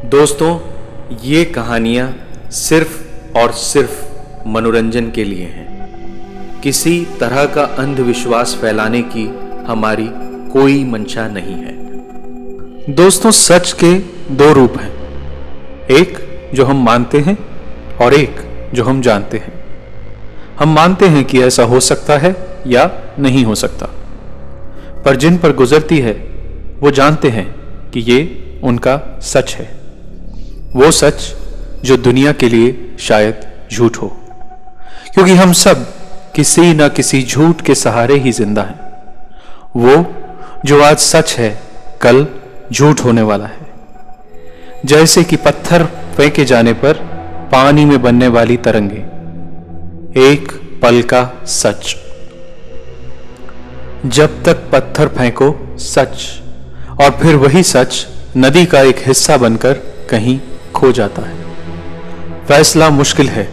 दोस्तों, ये कहानियाँ सिर्फ और सिर्फ मनोरंजन के लिए हैं। किसी तरह का अंधविश्वास फैलाने की हमारी कोई मंशा नहीं है। दोस्तों, सच के दो रूप हैं, एक जो हम मानते हैं और एक जो हम जानते हैं। हम मानते हैं कि ऐसा हो सकता है या नहीं हो सकता, पर जिन पर गुजरती है वो जानते हैं कि ये उनका सच है, वो सच जो दुनिया के लिए शायद झूठ हो, क्योंकि हम सब किसी न किसी झूठ के सहारे ही जिंदा हैं। वो जो आज सच है कल झूठ होने वाला है, जैसे कि पत्थर फेंके जाने पर पानी में बनने वाली तरंगे। एक पल का सच। जब तक पत्थर फेंको सच, और फिर वही सच नदी का एक हिस्सा बनकर कहीं खो जाता है। फैसला मुश्किल है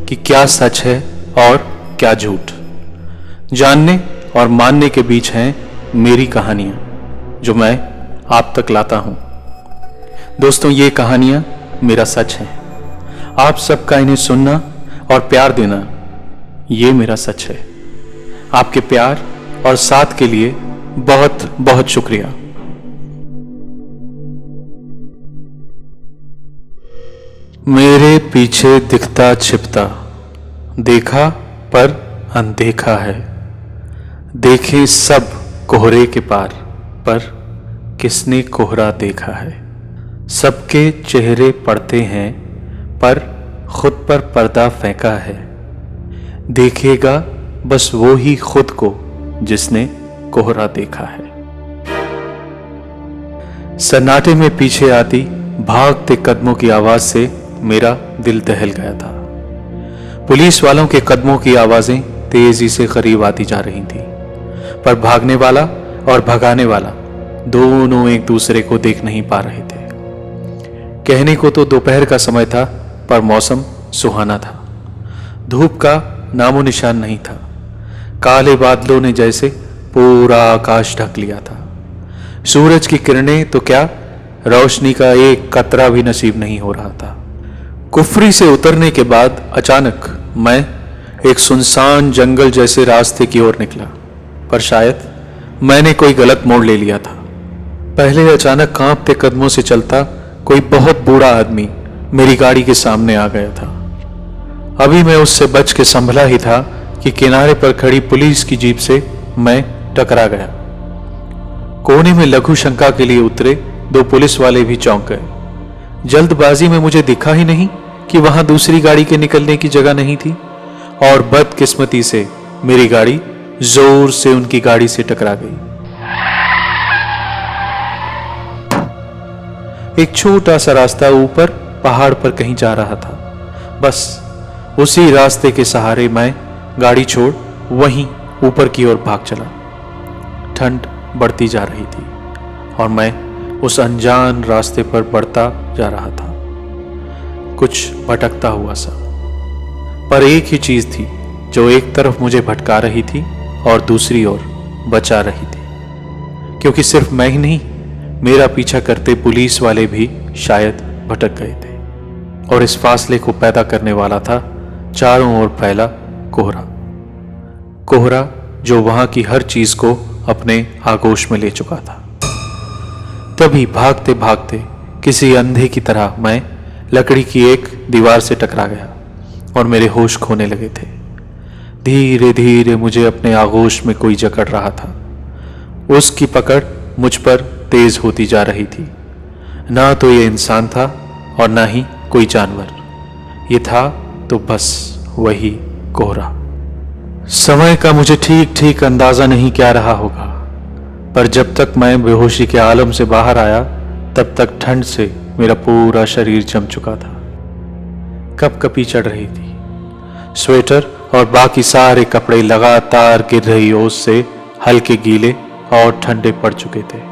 कि क्या सच है और क्या झूठ। जानने और मानने के बीच हैं मेरी कहानियां, जो मैं आप तक लाता हूं। दोस्तों, ये कहानियां मेरा सच है। आप सबका इन्हें सुनना और प्यार देना, ये मेरा सच है। आपके प्यार और साथ के लिए बहुत बहुत शुक्रिया। मेरे पीछे दिखता छिपता, देखा पर अनदेखा है। देखे सब कोहरे के पार, पर किसने कोहरा देखा है। सबके चेहरे पड़ते हैं, पर खुद पर पर्दा फेंका है। देखेगा बस वो ही खुद को जिसने कोहरा देखा है। सन्नाटे में पीछे आती भागते कदमों की आवाज से मेरा दिल दहल गया था। पुलिस वालों के कदमों की आवाजें तेजी से करीब आती जा रही थी, पर भागने वाला और भगाने वाला दोनों एक दूसरे को देख नहीं पा रहे थे। कहने को तो दोपहर का समय था, पर मौसम सुहाना था। धूप का नामो निशान नहीं था। काले बादलों ने जैसे पूरा आकाश ढक लिया था। सूरज की किरणें तो क्या, रोशनी का एक कतरा भी नसीब नहीं हो रहा था। कुफरी से उतरने के बाद अचानक मैं एक सुनसान जंगल जैसे रास्ते की ओर निकला, पर शायद मैंने कोई गलत मोड़ ले लिया था। पहले अचानक कांपते कदमों से चलता कोई बहुत बूढ़ा आदमी मेरी गाड़ी के सामने आ गया था। अभी मैं उससे बच के संभला ही था कि किनारे पर खड़ी पुलिस की जीप से मैं टकरा गया। कोने में लघु शंका के लिए उतरे दो पुलिस वाले भी चौंक गए। जल्दबाजी में मुझे दिखा ही नहीं कि वहां दूसरी गाड़ी के निकलने की जगह नहीं थी, और बदकिस्मती से मेरी गाड़ी जोर से उनकी गाड़ी से टकरा गई। एक छोटा सा रास्ता ऊपर पहाड़ पर कहीं जा रहा था। बस उसी रास्ते के सहारे मैं गाड़ी छोड़ वहीं ऊपर की ओर भाग चला। ठंड बढ़ती जा रही थी और मैं उस अनजान रास्ते पर बढ़ता जा रहा था, कुछ भटकता हुआ सा। पर एक ही चीज थी जो एक तरफ मुझे भटका रही थी और दूसरी ओर बचा रही थी, क्योंकि सिर्फ मैं ही नहीं, मेरा पीछा करते पुलिस वाले भी शायद भटक गए थे। और इस फासले को पैदा करने वाला था चारों ओर फैला कोहरा। कोहरा जो वहां की हर चीज को अपने आगोश में ले चुका था। तभी भागते भागते किसी अंधे की तरह मैं लकड़ी की एक दीवार से टकरा गया और मेरे होश खोने लगे थे। धीरे धीरे मुझे अपने आगोश में कोई जकड़ रहा था। उसकी पकड़ मुझ पर तेज होती जा रही थी। ना तो ये इंसान था और ना ही कोई जानवर। ये था तो बस वही कोहरा। समय का मुझे ठीक ठीक अंदाजा नहीं क्या रहा होगा, पर जब तक मैं बेहोशी के आलम से बाहर आया तब तक ठंड से मेरा पूरा शरीर जम चुका था। कपकपी चढ़ रही थी। स्वेटर और बाकी सारे कपड़े लगातार गिर रही ओस से हल्के गीले और ठंडे पड़ चुके थे।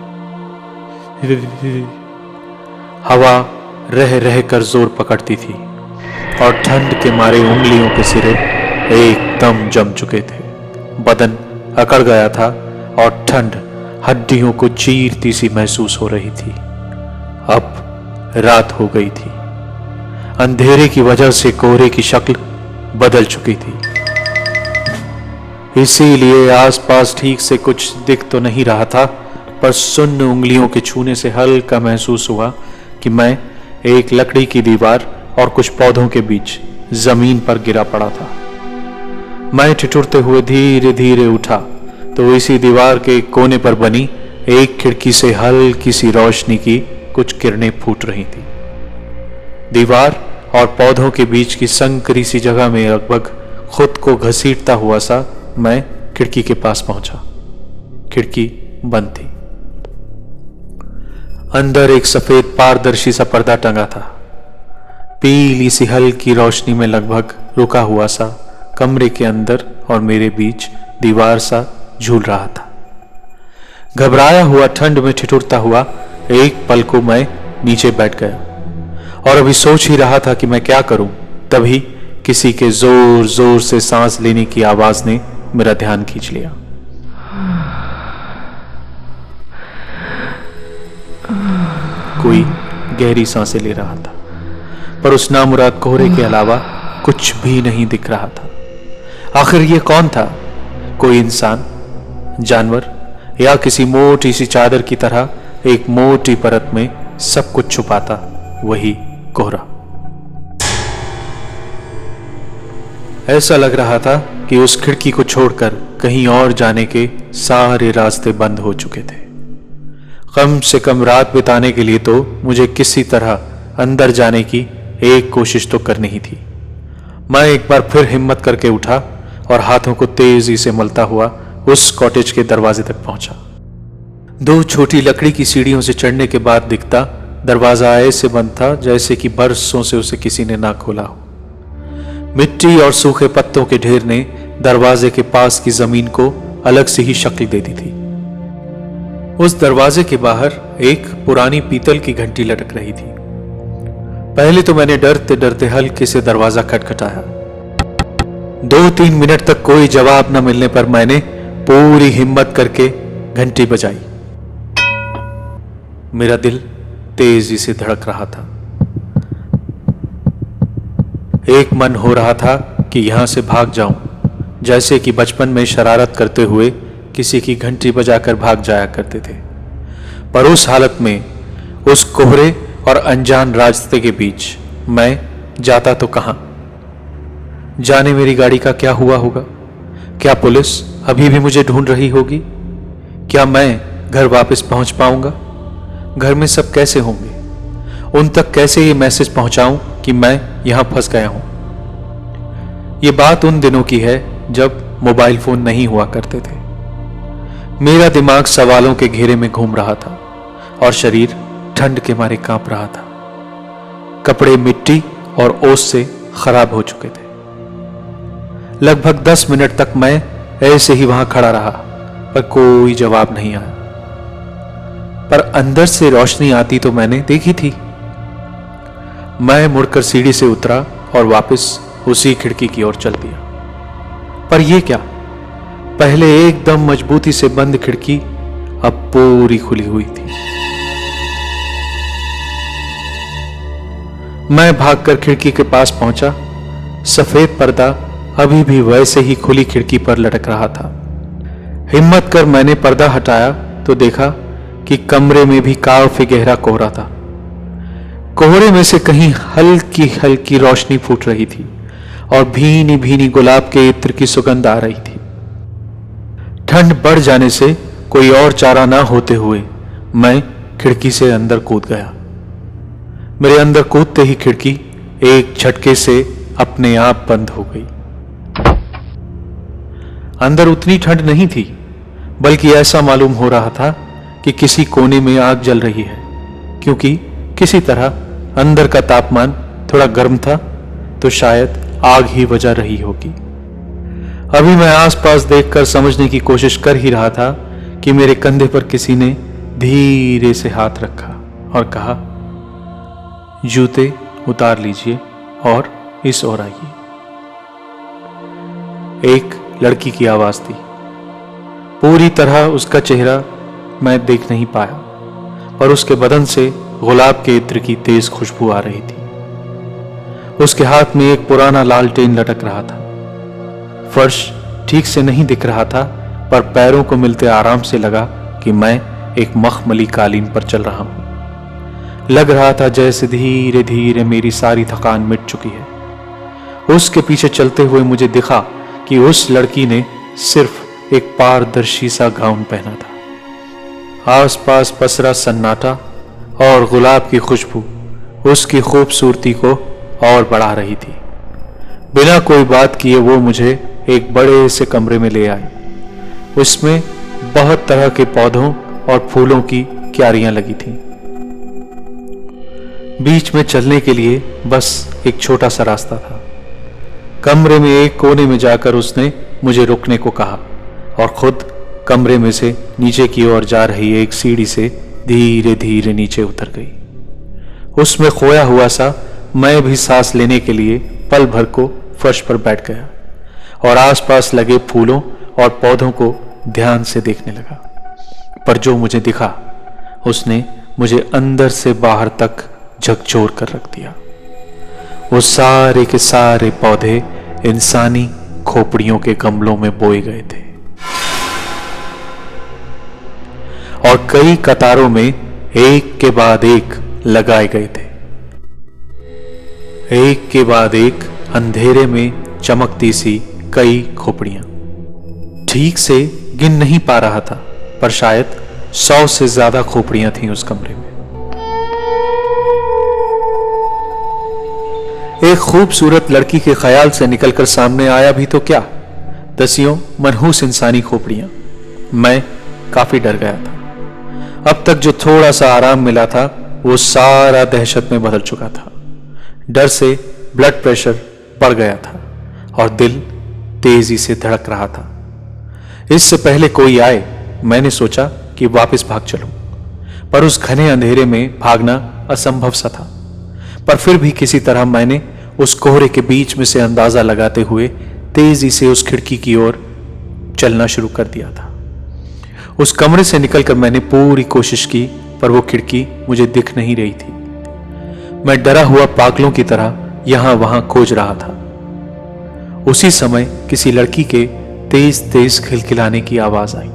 हवा रह रह कर जोर पकड़ती थी और ठंड के मारे उंगलियों के सिरे एकदम जम चुके थे। बदन अकड़ गया था और ठंड हड्डियों को चीरती सी महसूस हो रही थी। अब रात हो गई थी। अंधेरे की वजह से कोहरे की शक्ल बदल चुकी थी, इसीलिए आसपास ठीक से कुछ दिख तो नहीं रहा था, पर सुन्न उंगलियों के छूने से हल्का महसूस हुआ कि मैं एक लकड़ी की दीवार और कुछ पौधों के बीच जमीन पर गिरा पड़ा था। मैं ठिठुरते हुए धीरे धीरे उठा तो इसी दीवार के कोने पर बनी एक खिड़की से हल्की सी रोशनी की कुछ किरणें फूट रही थी। दीवार और पौधों के बीच की संकरी सी जगह में लगभग खुद को घसीटता हुआ सा मैं खिड़की के पास पहुंचा। खिड़की बंद थी। अंदर एक सफेद पारदर्शी सा पर्दा टंगा था। पीली सी हल्की रोशनी में लगभग रुका हुआ सा कमरे के अंदर और मेरे बीच दीवार सा झूल रहा था। घबराया हुआ ठंड में ठिठुरता हुआ एक पल को मैं नीचे बैठ गया और अभी सोच ही रहा था कि मैं क्या करूं, तभी किसी के जोर जोर से सांस लेने की आवाज ने मेरा ध्यान खींच लिया। कोई गहरी सांसें ले रहा था, पर उस नामुराद कोहरे के अलावा कुछ भी नहीं दिख रहा था। आखिर ये कौन था? कोई इंसान, जानवर, या किसी मोटी सी चादर की तरह एक मोटी परत में सब कुछ छुपाता वही कोहरा। ऐसा लग रहा था कि उस खिड़की को छोड़कर कहीं और जाने के सारे रास्ते बंद हो चुके थे। कम से कम रात बिताने के लिए तो मुझे किसी तरह अंदर जाने की एक कोशिश तो करनी ही थी। मैं एक बार फिर हिम्मत करके उठा और हाथों को तेजी से मलता हुआ उस कॉटेज के दरवाजे तक पहुंचा। 2 छोटी लकड़ी की सीढ़ियों से चढ़ने के बाद दिखता दरवाजा ऐसे बंद था जैसे कि बरसों से उसे किसी ने ना खोला हो। मिट्टी और सूखे पत्तों के ढेर ने दरवाजे के पास की जमीन को अलग से ही शक्ल दे दी थी। उस दरवाजे के बाहर एक पुरानी पीतल की घंटी लटक रही थी। पहले तो मैंने डरते डरते हल्के से दरवाजा खटखटाया। 2-3 मिनट तक कोई जवाब न मिलने पर मैंने पूरी हिम्मत करके घंटी बजाई। मेरा दिल तेजी से धड़क रहा था। एक मन हो रहा था कि यहां से भाग जाऊं, जैसे कि बचपन में शरारत करते हुए किसी की घंटी बजाकर भाग जाया करते थे। पर उस हालत में, उस कोहरे और अनजान रास्ते के बीच मैं जाता तो कहां? जाने मेरी गाड़ी का क्या हुआ होगा? क्या पुलिस अभी भी मुझे ढूंढ रही होगी? क्या मैं घर वापस पहुंच पाऊंगा? घर में सब कैसे होंगे? उन तक कैसे ये मैसेज पहुंचाऊं कि मैं यहां फंस गया हूं? ये बात उन दिनों की है जब मोबाइल फोन नहीं हुआ करते थे। मेरा दिमाग सवालों के घेरे में घूम रहा था और शरीर ठंड के मारे कांप रहा था। कपड़े मिट्टी और ओस से खराब हो चुके थे। लगभग 10 मिनट तक मैं ऐसे ही वहां खड़ा रहा, पर कोई जवाब नहीं आया। पर अंदर से रोशनी आती तो मैंने देखी थी। मैं मुड़कर सीढ़ी से उतरा और वापस उसी खिड़की की ओर चल दिया। पर यह क्या? पहले एकदम मजबूती से बंद खिड़की अब पूरी खुली हुई थी। मैं भागकर खिड़की के पास पहुंचा। सफेद पर्दा अभी भी वैसे ही खुली खिड़की पर लटक रहा था। हिम्मत कर मैंने पर्दा हटाया तो देखा कि कमरे में भी काफी गहरा कोहरा था। कोहरे में से कहीं हल्की हल्की रोशनी फूट रही थी और भीनी भीनी गुलाब के इत्र की सुगंध आ रही थी। ठंड बढ़ जाने से कोई और चारा ना होते हुए मैं खिड़की से अंदर कूद गया। मेरे अंदर कूदते ही खिड़की एक झटके से अपने आप बंद हो गई। अंदर उतनी ठंड नहीं थी, बल्कि ऐसा मालूम हो रहा था कि किसी कोने में आग जल रही है, क्योंकि किसी तरह अंदर का तापमान थोड़ा गर्म था, तो शायद आग ही वजह रही होगी। अभी मैं आसपास देखकर समझने की कोशिश कर ही रहा था कि मेरे कंधे पर किसी ने धीरे से हाथ रखा और कहा, जूते उतार लीजिए और इस ओर आइए। एक लड़की की आवाज थी। पूरी तरह उसका चेहरा मैं देख नहीं पाया, पर उसके बदन से गुलाब के इत्र की तेज खुशबू आ रही थी। उसके हाथ में एक पुराना लालटेन लटक रहा था। फर्श ठीक से नहीं दिख रहा था, पर पैरों को मिलते आराम से लगा कि मैं एक मखमली कालीन पर चल रहा हूं। लग रहा था जैसे धीरे धीरे मेरी सारी थकान मिट चुकी है। उसके पीछे चलते हुए मुझे दिखा कि उस लड़की ने सिर्फ एक पारदर्शी सा गाउन पहना था। आसपास पसरा सन्नाटा और गुलाब की खुशबू उसकी खूबसूरती को और बढ़ा रही थी। बिना कोई बात किए वो मुझे एक बड़े से कमरे में ले आई। उसमें बहुत तरह के पौधों और फूलों की क्यारियां लगी थीं। बीच में चलने के लिए बस एक छोटा सा रास्ता था। कमरे में एक कोने में जाकर उसने मुझे रुकने को कहा और खुद कमरे में से नीचे की ओर जा रही एक सीढ़ी से धीरे धीरे नीचे उतर गई। उसमें खोया हुआ सा मैं भी सांस लेने के लिए पल भर को फर्श पर बैठ गया और आसपास लगे फूलों और पौधों को ध्यान से देखने लगा। पर जो मुझे दिखा उसने मुझे अंदर से बाहर तक झकझोर कर रख दिया। वो सारे के सारे पौधे इंसानी खोपड़ियों के गमलों में बोए गए थे और कई कतारों में एक के बाद एक लगाए गए थे। एक के बाद एक अंधेरे में चमकती सी कई खोपड़ियां। ठीक से गिन नहीं पा रहा था, पर शायद 100 से ज्यादा खोपड़ियां थीं उस कमरे में। एक खूबसूरत लड़की के ख्याल से निकलकर सामने आया भी तो क्या, दसियों मनहूस इंसानी खोपड़ियां। मैं काफी डर गया था। अब तक जो थोड़ा सा आराम मिला था वो सारा दहशत में बदल चुका था। डर से ब्लड प्रेशर बढ़ गया था और दिल तेजी से धड़क रहा था। इससे पहले कोई आए मैंने सोचा कि वापस भाग चलूं, पर उस घने अंधेरे में भागना असंभव सा था। पर फिर भी किसी तरह मैंने उस कोहरे के बीच में से अंदाजा लगाते हुए तेजी से उस खिड़की की ओर चलना शुरू कर दिया था। उस कमरे से निकलकर मैंने पूरी कोशिश की, पर वो खिड़की मुझे दिख नहीं रही थी। मैं डरा हुआ पागलों की तरह यहां वहां खोज रहा था। उसी समय किसी लड़की के तेज तेज खिलखिलाने की आवाज आई।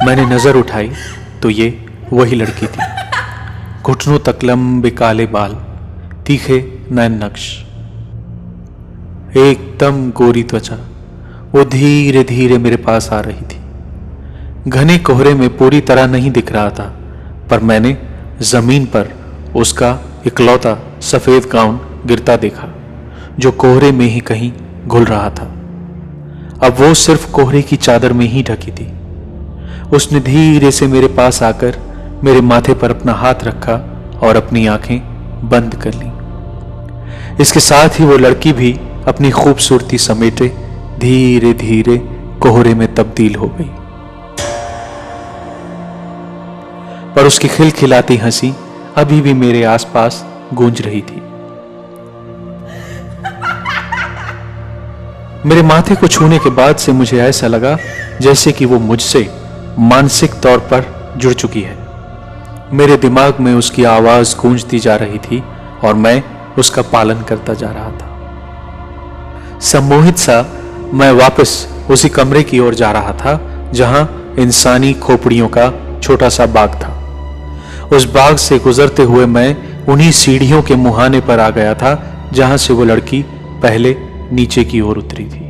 मैंने नजर उठाई तो ये वही लड़की थी। घुटनों तक लंबे काले बाल, तीखे नैन नक्श, एकदम गोरी त्वचा। वो धीरे धीरे मेरे पास आ रही थी। घने कोहरे में पूरी तरह नहीं दिख रहा था, पर मैंने जमीन पर उसका इकलौता सफेद गाउन गिरता देखा, जो कोहरे में ही कहीं घुल रहा था। अब वो सिर्फ कोहरे की चादर में ही ढकी थी। उसने धीरे से मेरे पास आकर मेरे माथे पर अपना हाथ रखा और अपनी आंखें बंद कर ली। इसके साथ ही वो लड़की भी अपनी खूबसूरती समेटे धीरे धीरे कोहरे में तब्दील हो गई। पर उसकी खिलखिलाती हंसी अभी भी मेरे आसपास गूंज रही थी। मेरे माथे को छूने के बाद से मुझे ऐसा लगा जैसे कि वो मुझसे मानसिक तौर पर जुड़ चुकी है। मेरे दिमाग में उसकी आवाज गूंजती जा रही थी और मैं उसका पालन करता जा रहा था। सम्मोहित सा मैं वापस उसी कमरे की ओर जा रहा था जहां इंसानी खोपड़ियों का छोटा सा बाग था। उस बाग से गुजरते हुए मैं उन्हीं सीढ़ियों के मुहाने पर आ गया था जहां से वो लड़की पहले नीचे की ओर उतरी थी।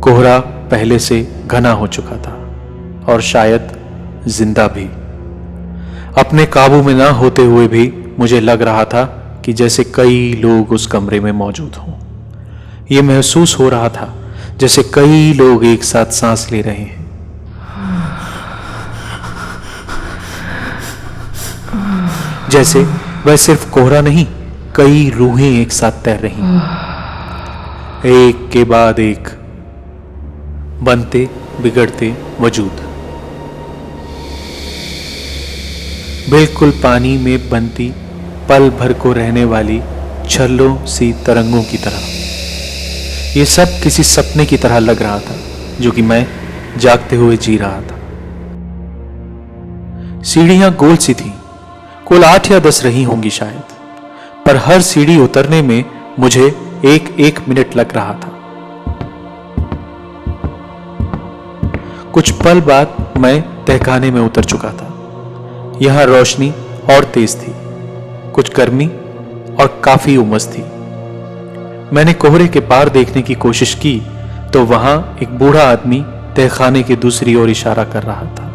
कोहरा पहले से घना हो चुका था और शायद जिंदा भी। अपने काबू में ना होते हुए भी मुझे लग रहा था कि जैसे कई लोग उस कमरे में मौजूद हों। यह महसूस हो रहा था जैसे कई लोग एक साथ सांस ले रहे हैं। जैसे वह सिर्फ कोहरा नहीं, कई रूहें एक साथ तैर रही हैं, एक के बाद एक बनते बिगड़ते वजूद। बिल्कुल पानी में बनती पल भर को रहने वाली छल्लों सी तरंगों की तरह। ये सब किसी सपने की तरह लग रहा था जो कि मैं जागते हुए जी रहा था। सीढ़ियां गोल सी थीं, कुल 8 या 10 रही होंगी शायद, पर हर सीढ़ी उतरने में मुझे एक मिनट लग रहा था। कुछ पल बाद मैं तहखाने में उतर चुका था। यहां रोशनी और तेज थी, कुछ गर्मी और काफी उमस थी। मैंने कोहरे के पार देखने की कोशिश की तो वहां एक बूढ़ा आदमी तहखाने की दूसरी ओर इशारा कर रहा था।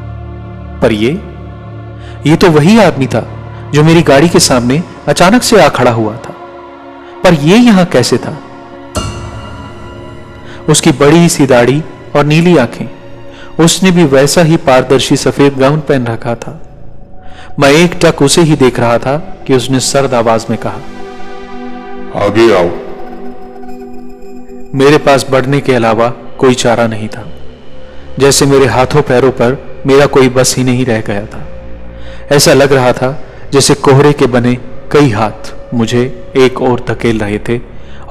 पर ये तो वही आदमी था जो मेरी गाड़ी के सामने अचानक से आ खड़ा हुआ था। पर ये यहां कैसे था? उसकी बड़ी सी दाढ़ी और नीली आंखें, उसने भी वैसा ही पारदर्शी सफेद गाउन पहन रखा था। मैं एकटक उसे ही देख रहा था कि उसने सर्द आवाज में कहा, आगे आओ। मेरे पास बढ़ने के अलावा कोई चारा नहीं था, जैसे मेरे हाथों पैरों पर मेरा कोई बस ही नहीं रह गया था। ऐसा लग रहा था जैसे कोहरे के बने कई हाथ मुझे एक ओर धकेल रहे थे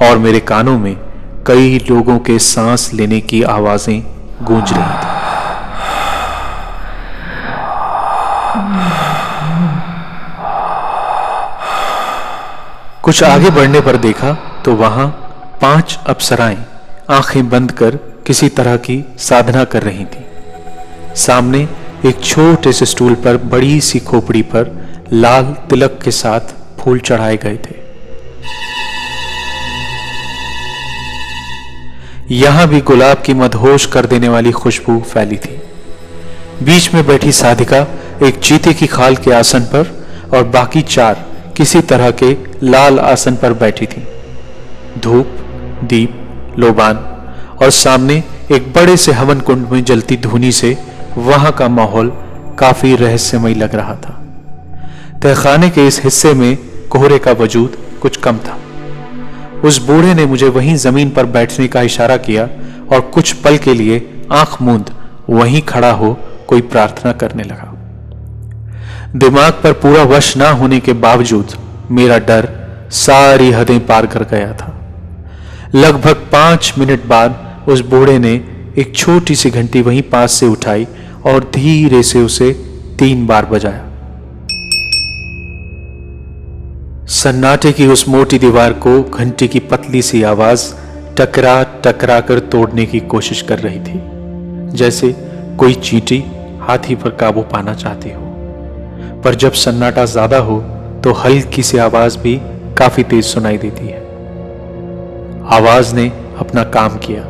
और मेरे कानों में कई लोगों के सांस लेने की आवाजें गूंज रही थी। कुछ आगे बढ़ने पर देखा तो वहां 5 अप्सराएं आंखें बंद कर किसी तरह की साधना कर रही थीं। सामने एक छोटे से स्टूल पर बड़ी सी खोपड़ी पर लाल तिलक के साथ फूल चढ़ाए गए थे। यहां भी गुलाब की मदहोश कर देने वाली खुशबू फैली थी। बीच में बैठी साधिका एक चीते की खाल के आसन पर और बाकी 4 किसी तरह के लाल आसन पर बैठी थी। धूप, दीप, लोबान और सामने एक बड़े से हवन कुंड में जलती धूनी से वहां का माहौल काफी रहस्यमय लग रहा था। तहखाने के इस हिस्से में कोहरे का वजूद कुछ कम था। उस बूढ़े ने मुझे वहीं जमीन पर बैठने का इशारा किया और कुछ पल के लिए आंख मूंद वहीं खड़ा हो कोई प्रार्थना करने लगा। दिमाग पर पूरा वश ना होने के बावजूद मेरा डर सारी हदें पार कर गया था। लगभग 5 मिनट बाद उस बूढ़े ने एक छोटी सी घंटी वहीं पास से उठाई और धीरे से उसे 3 बार बजाया। सन्नाटे की उस मोटी दीवार को घंटी की पतली सी आवाज टकरा टकरा कर तोड़ने की कोशिश कर रही थी, जैसे कोई चींटी हाथी पर काबू पाना चाहती हो। पर जब सन्नाटा ज्यादा हो तो हल्की सी आवाज भी काफी तेज सुनाई देती है। आवाज ने अपना काम किया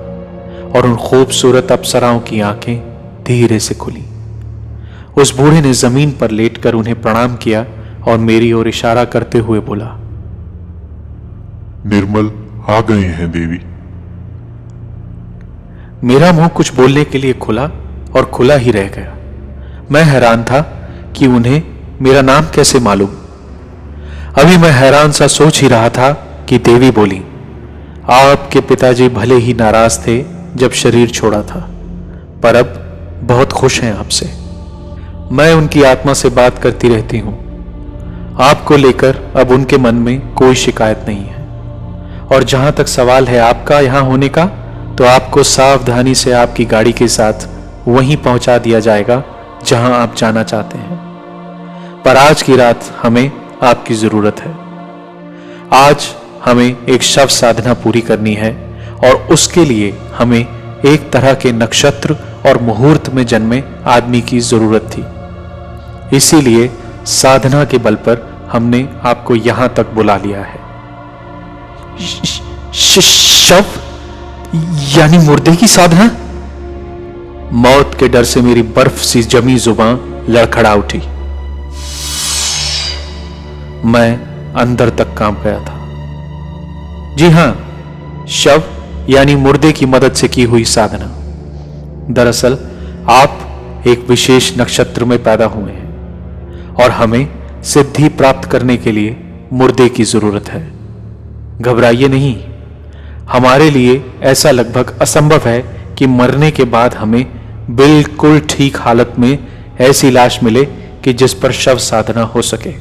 और उन खूबसूरत अप्सराओं की आंखें धीरे से खुली। उस बूढ़े ने जमीन पर लेटकर उन्हें प्रणाम किया और मेरी ओर इशारा करते हुए बोला, निर्मल आ गए हैं देवी। मेरा मुंह कुछ बोलने के लिए खुला और खुला ही रह गया। मैं हैरान था कि उन्हें मेरा नाम कैसे मालूम। अभी मैं हैरान सा सोच ही रहा था कि देवी बोली, आपके पिताजी भले ही नाराज थे जब शरीर छोड़ा था, पर अब बहुत खुश हैं आपसे। मैं उनकी आत्मा से बात करती रहती हूं। आपको लेकर अब उनके मन में कोई शिकायत नहीं है। और जहां तक सवाल है आपका यहां होने का, तो आपको सावधानी से आपकी गाड़ी के साथ वहीं पहुंचा दिया जाएगा जहां आप जाना चाहते हैं। पर आज की रात हमें आपकी जरूरत है। आज हमें एक शव साधना पूरी करनी है और उसके लिए हमें एक तरह के नक्षत्र और मुहूर्त में जन्मे आदमी की जरूरत थी। इसीलिए साधना के बल पर हमने आपको यहां तक बुला लिया है। शव यानी मुर्दे की साधना? मौत के डर से मेरी बर्फ सी जमी जुबान लड़खड़ा उठी। मैं अंदर तक कांप गया था। जी हां, शव यानी मुर्दे की मदद से की हुई साधना। दरअसल आप एक विशेष नक्षत्र में पैदा हुए हैं और हमें सिद्धि प्राप्त करने के लिए मुर्दे की जरूरत है। घबराइए नहीं, हमारे लिए ऐसा लगभग असंभव है कि मरने के बाद हमें बिल्कुल ठीक हालत में ऐसी लाश मिले कि जिस पर शव साधना हो सके।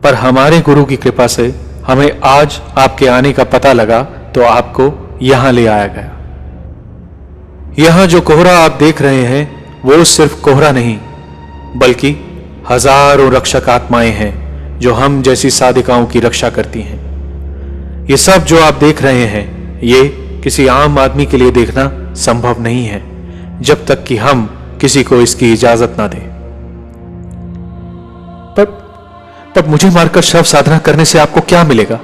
पर हमारे गुरु की कृपा से हमें आज आपके आने का पता लगा, तो आपको यहां ले आया गया। यहां जो कोहरा आप देख रहे हैं वो सिर्फ कोहरा नहीं बल्कि हजारों रक्षक आत्माएं हैं जो हम जैसी साधिकाओं की रक्षा करती हैं। ये सब जो आप देख रहे हैं ये किसी आम आदमी के लिए देखना संभव नहीं है जब तक कि हम किसी को इसकी इजाजत ना दें। पर मुझे मारकर शव साधना करने से आपको क्या मिलेगा?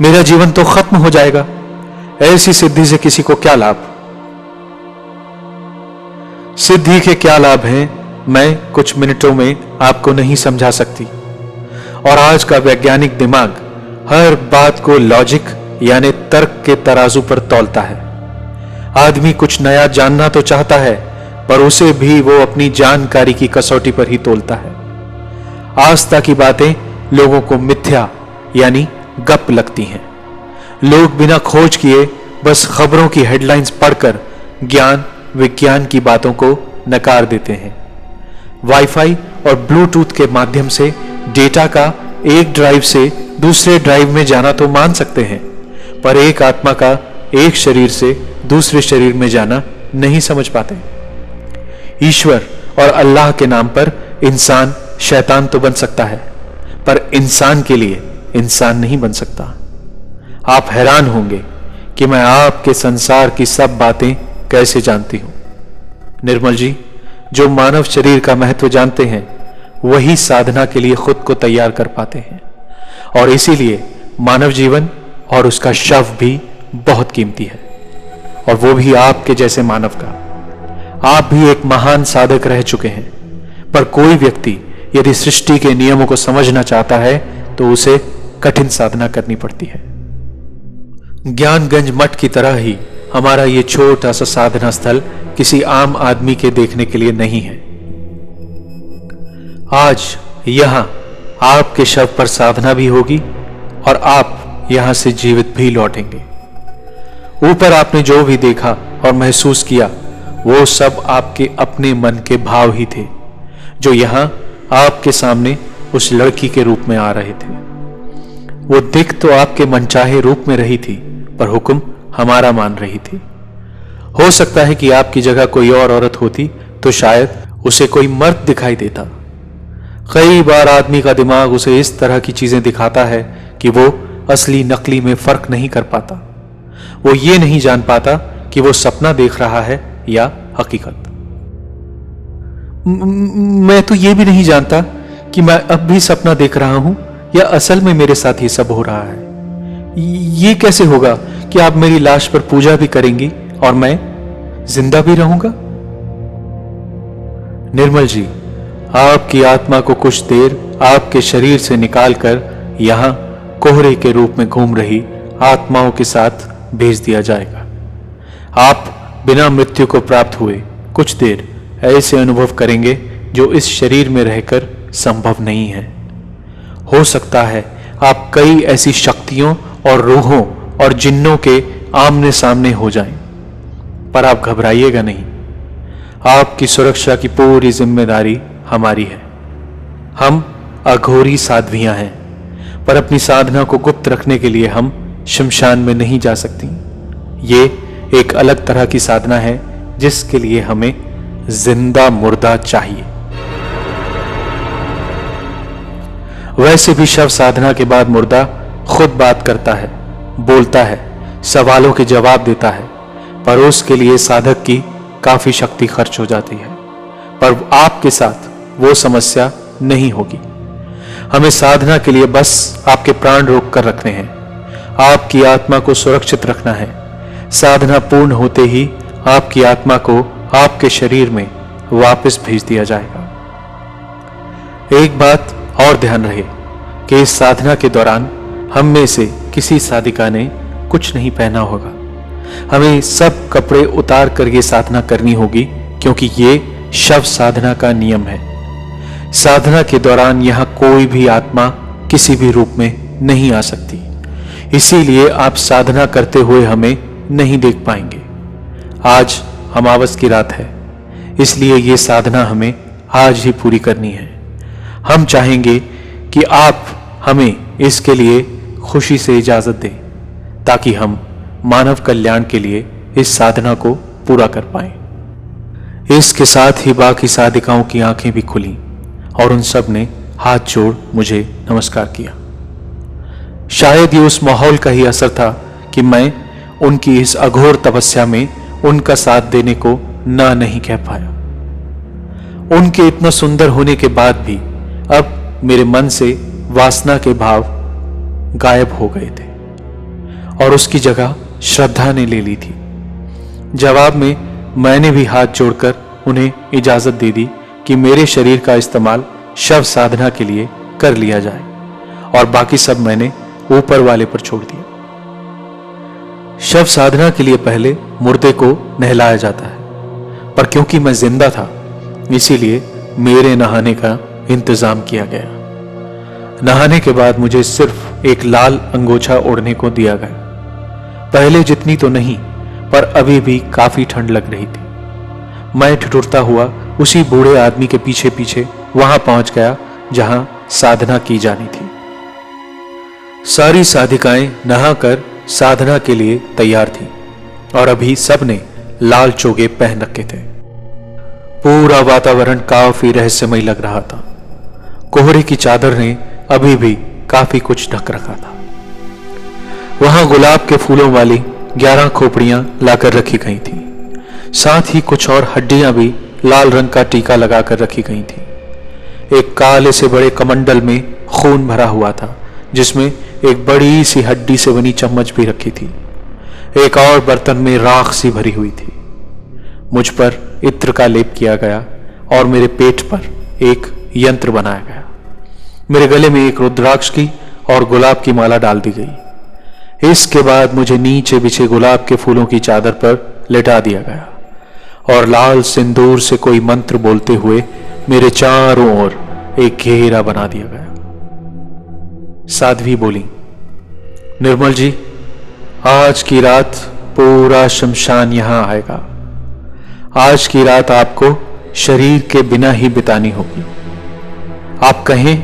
मेरा जीवन तो खत्म हो जाएगा। ऐसी सिद्धि से किसी को क्या लाभ? सिद्धि के क्या लाभ हैं मैं कुछ मिनटों में आपको नहीं समझा सकती। और आज का वैज्ञानिक दिमाग हर बात को लॉजिक यानी तर्क के तराजू पर तौलता है। आदमी कुछ नया जानना तो चाहता है पर उसे भी वो अपनी जानकारी की कसौटी पर ही तोलता है। आस्था की बातें लोगों को मिथ्या यानी गप लगती हैं। लोग बिना खोज किए बस खबरों की हेडलाइंस पढ़कर ज्ञान विज्ञान की बातों को नकार देते हैं। वाईफाई और ब्लूटूथ के माध्यम से डेटा का एक ड्राइव से दूसरे ड्राइव में जाना तो मान सकते हैं पर एक आत्मा का एक शरीर से दूसरे शरीर में जाना नहीं समझ पाते। ईश्वर और अल्लाह के नाम पर इंसान शैतान तो बन सकता है पर इंसान के लिए इंसान नहीं बन सकता। आप हैरान होंगे कि मैं आपके संसार की सब बातें कैसे जानती हूं। निर्मल जी, जो मानव शरीर का महत्व जानते हैं वही साधना के लिए खुद को तैयार कर पाते हैं और इसीलिए मानव जीवन और उसका शव भी बहुत कीमती है और वो भी आपके जैसे मानव का। आप भी एक महान साधक रह चुके हैं पर कोई व्यक्ति यदि सृष्टि के नियमों को समझना चाहता है तो उसे कठिन साधना करनी पड़ती है। ज्ञानगंज मठ की तरह ही हमारा ये छोटा सा साधना स्थल किसी आम आदमी के देखने के लिए नहीं है। आज यहां आपके शव पर साधना भी होगी और आप यहां से जीवित भी लौटेंगे। ऊपर आपने जो भी देखा और महसूस किया वो सब आपके अपने मन के भाव ही थे जो यहां आपके सामने उस लड़की के रूप में आ रहे थे। वो दिख तो आपके मनचाहे रूप में रही थी पर हुक्म हमारा मान रही थी। हो सकता है कि आपकी जगह कोई और औरत होती तो शायद उसे कोई मर्द दिखाई देता। कई बार आदमी का दिमाग उसे इस तरह की चीजें दिखाता है कि वो असली नकली में फर्क नहीं कर पाता। वो ये नहीं जान पाता कि वो सपना देख रहा है या हकीकत। मैं तो ये भी नहीं जानता कि मैं अब भी सपना देख रहा हूं या असल में मेरे साथ ये सब हो रहा है। ये कैसे होगा कि आप मेरी लाश पर पूजा भी करेंगी और मैं जिंदा भी रहूंगा? निर्मल जी, आपकी आत्मा को कुछ देर आपके शरीर से निकालकर यहां कोहरे के रूप में घूम रही आत्माओं के साथ भेज दिया जाएगा। आप बिना मृत्यु को प्राप्त हुए कुछ देर ऐसे अनुभव करेंगे जो इस शरीर में रहकर संभव नहीं है। हो सकता है आप कई ऐसी शक्तियों और रूहों और जिन्नों के आमने सामने हो जाएं, पर आप घबराइएगा नहीं। आपकी सुरक्षा की पूरी जिम्मेदारी हमारी है। हम अघोरी साध्वियां हैं पर अपनी साधना को गुप्त रखने के लिए हम शमशान में नहीं जा सकती। ये एक अलग तरह की साधना है जिसके लिए हमें जिंदा मुर्दा चाहिए। वैसे भी शव साधना के बाद मुर्दा खुद बात करता है, बोलता है, सवालों के जवाब देता है, पर उसके लिए साधक की काफी शक्ति खर्च हो जाती है। पर आपके साथ वो समस्या नहीं होगी। हमें साधना के लिए बस आपके प्राण रोक कर रखने हैं, आपकी आत्मा को सुरक्षित रखना है। साधना पूर्ण होते ही आपकी आत्मा को आपके शरीर में वापस भेज दिया जाएगा। एक बात और ध्यान रहे कि इस साधना के दौरान हम में से किसी साधिका ने कुछ नहीं पहना होगा। हमें सब कपड़े उतार कर ये साधना करनी होगी क्योंकि ये शव साधना का नियम है। साधना के दौरान यहां कोई भी आत्मा किसी भी रूप में नहीं आ सकती, इसीलिए आप साधना करते हुए हमें नहीं देख पाएंगे। आज अमावस की रात है, इसलिए ये साधना हमें आज ही पूरी करनी है। हम चाहेंगे कि आप हमें इसके लिए खुशी से इजाजत दें ताकि हम मानव कल्याण के लिए इस साधना को पूरा कर पाए। इसके साथ ही बाकी साधिकाओं की आंखें भी खुली और उन सब ने हाथ जोड़ मुझे नमस्कार किया। शायद ये उस माहौल का ही असर था कि मैं उनकी इस अघोर तपस्या में उनका साथ देने को ना नहीं कह पाया। उनके इतना सुंदर होने के बाद भी अब मेरे मन से वासना के भाव गायब हो गए थे और उसकी जगह श्रद्धा ने ले ली थी। जवाब में मैंने भी हाथ जोड़कर उन्हें इजाजत दे दी कि मेरे शरीर का इस्तेमाल शव साधना के लिए कर लिया जाए और बाकी सब मैंने ऊपर वाले पर छोड़ दिया। शव साधना के लिए पहले मुर्दे को नहलाया जाता है, पर क्योंकि मैं जिंदा था इसीलिए मेरे नहाने का इंतजाम किया गया। नहाने के बाद मुझे सिर्फ एक लाल अंगोछा ओढ़ने को दिया गया। पहले जितनी तो नहीं, पर अभी भी काफी ठंड लग रही थी। मैं ठिठुरता हुआ उसी बूढ़े आदमी के पीछे पीछे वहां पहुंच गया जहां साधना की जानी थी। सारी साधिकाएं नहाकर साधना के लिए तैयार थी और अभी सब ने लाल चोगे पहन रखे थे। पूरा वातावरण काफी रहस्यमय लग रहा था। कोहरे की चादर ने अभी भी काफी कुछ ढक रखा था। वहां गुलाब के फूलों वाली 11 खोपड़ियां लाकर रखी गई थी। साथ ही कुछ और हड्डियां भी लाल रंग का टीका लगाकर रखी गई थी। एक काले से बड़े कमंडल में खून भरा हुआ था जिसमें एक बड़ी सी हड्डी से बनी चम्मच भी रखी थी। एक और बर्तन में राख सी भरी हुई थी। मुझ पर इत्र का लेप किया गया और मेरे पेट पर एक यंत्र बनाया गया। मेरे गले में एक रुद्राक्ष की और गुलाब की माला डाल दी गई। इसके बाद मुझे नीचे बिछे गुलाब के फूलों की चादर पर लेटा दिया गया और लाल सिंदूर से कोई मंत्र बोलते हुए मेरे चारों ओर एक घेरा बना दिया गया। साध्वी बोली, निर्मल जी, आज की रात पूरा शमशान यहां आएगा। आज की रात आपको शरीर के बिना ही बितानी होगी। आप कहें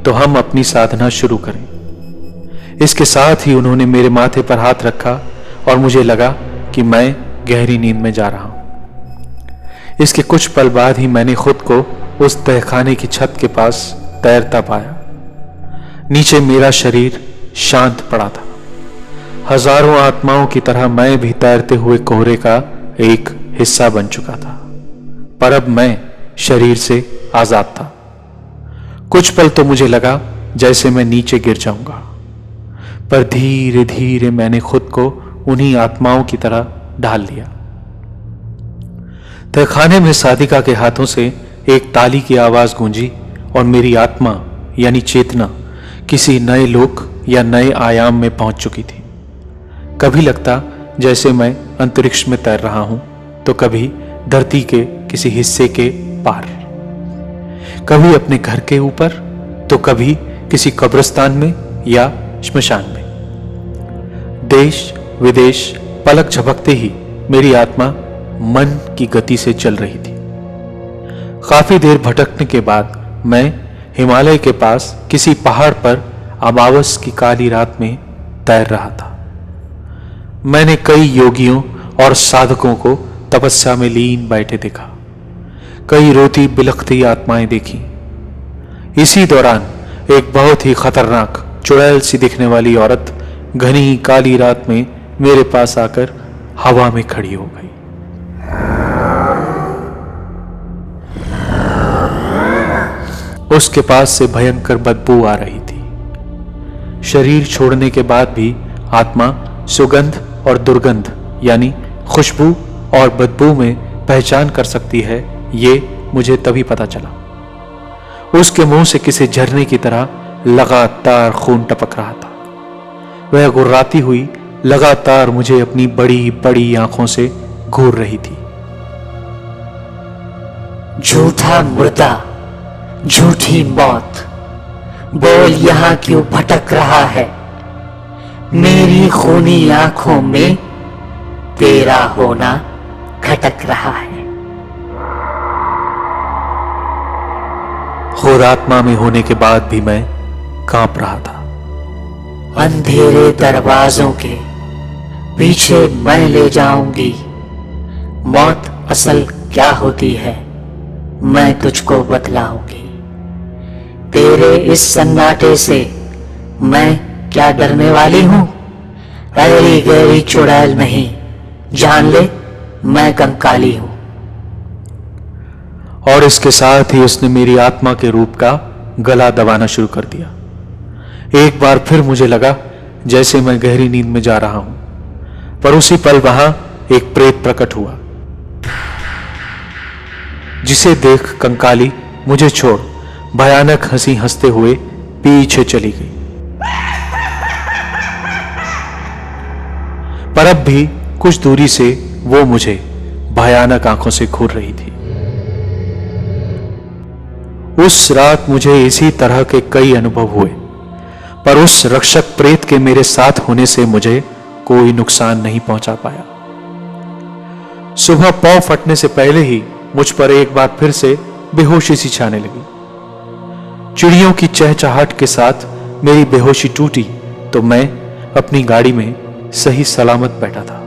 तो हम अपनी साधना शुरू करें। इसके साथ ही उन्होंने मेरे माथे पर हाथ रखा और मुझे लगा कि मैं गहरी नींद में जा रहा हूं। इसके कुछ पल बाद ही मैंने खुद को उस तहखाने की छत के पास तैरता पाया। नीचे मेरा शरीर शांत पड़ा था। हजारों आत्माओं की तरह मैं भी तैरते हुए कोहरे का एक हिस्सा बन चुका था, पर अब मैं शरीर से आजाद था। कुछ पल तो मुझे लगा जैसे मैं नीचे गिर जाऊंगा, पर धीरे धीरे मैंने खुद को उन्हीं आत्माओं की तरह ढाल लिया। तहखाने में साधिका के हाथों से एक ताली की आवाज गूंजी और मेरी आत्मा यानी चेतना किसी नए लोक या नए आयाम में पहुंच चुकी थी। कभी लगता जैसे मैं अंतरिक्ष में तैर रहा हूं, तो कभी धरती के किसी हिस्से के पार, कभी अपने घर के ऊपर, तो कभी किसी कब्रिस्तान में या श्मशान में। देश विदेश पलक झपकते ही मेरी आत्मा मन की गति से चल रही थी। काफी देर भटकने के बाद मैं हिमालय के पास किसी पहाड़ पर अमावस की काली रात में तैर रहा था। मैंने कई योगियों और साधकों को तपस्या में लीन बैठे देखा। कई रोती बिलखती आत्माएं देखी। इसी दौरान एक बहुत ही खतरनाक चुड़ैल सी दिखने वाली औरत घनी काली रात में मेरे पास आकर हवा में खड़ी हो गई। उसके पास से भयंकर बदबू आ रही थी। शरीर छोड़ने के बाद भी आत्मा सुगंध और दुर्गंध यानी खुशबू और बदबू में पहचान कर सकती है, ये मुझे तभी पता चला। उसके मुंह से किसी झरने की तरह लगातार खून टपक रहा था। वह गुर्राती हुई लगातार मुझे अपनी बड़ी बड़ी आंखों से घूर रही थी। झूठा मुर्दा, झूठी मौत, बोल यहां क्यों भटक रहा है? मेरी खूनी आंखों में तेरा होना खटक रहा है। खुद आत्मा में होने के बाद भी मैं कांप रहा था। अंधेरे दरवाजों के पीछे मैं ले जाऊंगी। मौत असल क्या होती है मैं तुझको बतलाऊंगी। तेरे इस सन्नाटे से मैं क्या डरने वाली हूं? ऐरी गहरी चुड़ैल नहीं, जान ले मैं कंकाली हूं। और इसके साथ ही उसने मेरी आत्मा के रूप का गला दबाना शुरू कर दिया। एक बार फिर मुझे लगा जैसे मैं गहरी नींद में जा रहा हूं, पर उसी पल वहां एक प्रेत प्रकट हुआ, जिसे देख कंकाली मुझे छोड़ भयानक हंसी हंसते हुए पीछे चली गई। पर अब भी कुछ दूरी से वो मुझे भयानक आंखों से घूर रही थी। उस रात मुझे इसी तरह के कई अनुभव हुए, पर उस रक्षक प्रेत के मेरे साथ होने से मुझे कोई नुकसान नहीं पहुंचा पाया। सुबह पांव फटने से पहले ही मुझ पर एक बार फिर से बेहोशी सी छाने लगी। चिड़ियों की चहचहाहट के साथ मेरी बेहोशी टूटी तो मैं अपनी गाड़ी में सही सलामत बैठा था।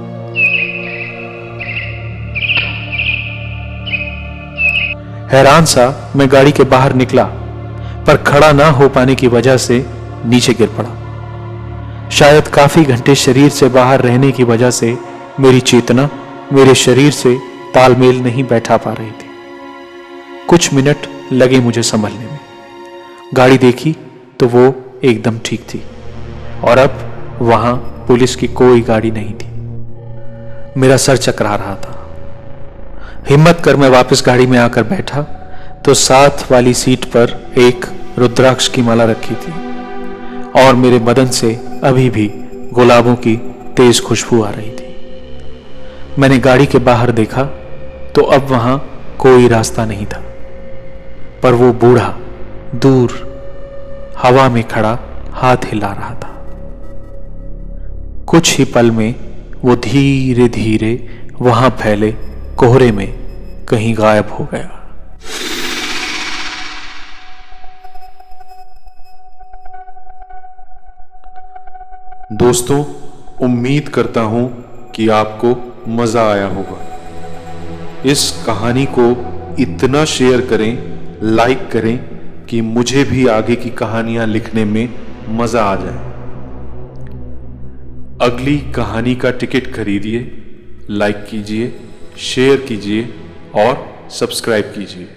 हैरान सा मैं गाड़ी के बाहर निकला, पर खड़ा ना हो पाने की वजह से नीचे गिर पड़ा। शायद काफी घंटे शरीर से बाहर रहने की वजह से मेरी चेतना मेरे शरीर से तालमेल नहीं बैठा पा रही थी। कुछ मिनट लगे मुझे संभलने में। गाड़ी देखी तो वो एकदम ठीक थी और अब वहां पुलिस की कोई गाड़ी नहीं थी। मेरा सर चकरा रहा था। हिम्मत कर मैं वापस गाड़ी में आकर बैठा तो साथ वाली सीट पर एक रुद्राक्ष की माला रखी थी और मेरे बदन से अभी भी गुलाबों की तेज खुशबू आ रही थी। मैंने गाड़ी के बाहर देखा तो अब वहां कोई रास्ता नहीं था, पर वो बूढ़ा दूर हवा में खड़ा हाथ हिला रहा था। कुछ ही पल में वो धीरे धीरे वहां फैले कोहरे में कहीं गायब हो गया। दोस्तों, उम्मीद करता हूं कि आपको मजा आया होगा। इस कहानी को इतना शेयर करें, लाइक करें कि मुझे भी आगे की कहानियां लिखने में मजा आ जाए। अगली कहानी का टिकट खरीदिए, लाइक कीजिए, शेयर कीजिए और सब्सक्राइब कीजिए।